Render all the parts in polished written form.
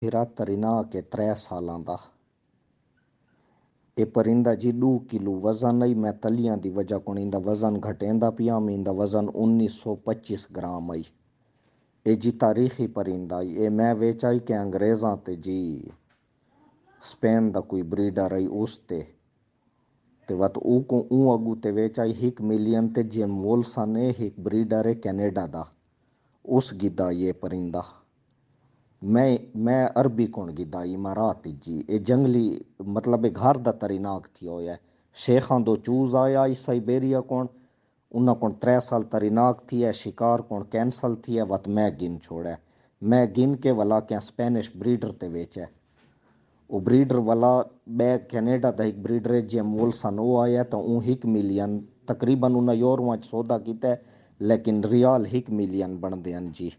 ہرا ترینا کے 3 سالاں دا اے پرندہ جی 2 کلو وزن آئی میں تلیاں دی وجہ کو دا وزن گھٹیندا پیا میں دا وزن 1925 گرام آئی اے جی تاریخی پرندہ آئی اے میں ویچائی کہ انگریزاں تے جی سپین دا کوئی بریڈر آئی اس تے وت او کو اون اگو تے ویچائی 1 ملین تے جیم وولسن اے 1 بریڈر ہے کینیڈا دا اس گدا یہ پرندہ میں عربی کون گدا امارات جی اے جنگلی مطلب اے گھر دا تریناک تھی ہویا ہے شیخاں دو چوز آیا اس سائبیریا کون انہاں کون 3 سال تریناک تھی ہے شکار کون کینسل تھی ہے وت میں گن چھوڑا ہے میں گن کے ولا کیا سپینش بریڈر تے ویچا ہے وہ بریڈر والا بے کینیڈا دا ایک بریڈر ہے جیم وولسن وہ آیا تو اون 1 ملین تقریباً انہاں یورواں سودا کیتا ہے لیکن ریال 1 ملین بن دے جی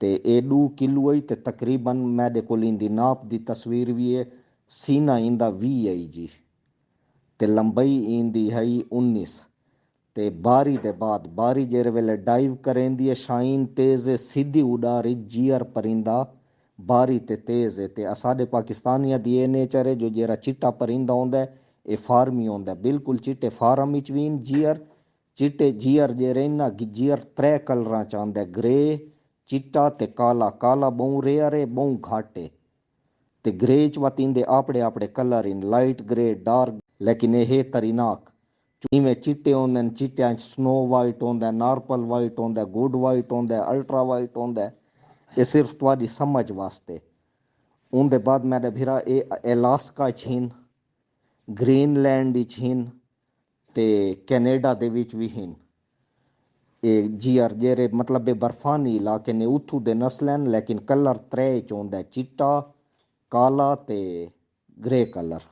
تے اے 2 کلو آئی تے تقریباً میرے کول دی ناپ دی تصویر بھی ہے سینہ ایندا 20 آئی جی تے لمبائی ایندی ہے 19 تے باری دے بعد باری جیرے ویلے ڈائیو کریں دی شائن تیز سیدھی اڈاری جیئر پرندہ باری تے تیز ہے تے اساڈے پاکستانیاں دی اے نیچر ہے جو جیرا چٹا پرندہ ہوندا ہے اے فارمی ہوندا ہے بالکل چٹے فارم وچ وین جیئر چٹے جیئر جیرے نا جیئر 3 کلراں چاہندا ہے گرے چٹا تے کالا کالا بہوں ریئر ہے بہوں گھٹ ہے تے گرے چ وتیندے اپنے اپنے colour in light grey dark لیکن یہ تریناک میں چٹے ہوندے چٹیاں سنو وائٹ ہوندا ہے نارپل وائٹ ہوندا ہے گڈ وائٹ ہوندا ہے الٹرا وائٹ ہوندا ہے یہ صرف تہاڈی سمجھ واسطے ان دے بعد میرے بھرا اے الاسکا چھین گرین لینڈ چھین تے کینیڈا دے وچ بھی ہن اے جیئر جیرے مطلب برفانی علاقے نے اتھو دے نسلیں لیکن کلر 3 چ ہوندا ہے چٹا کالا تے گرے کلر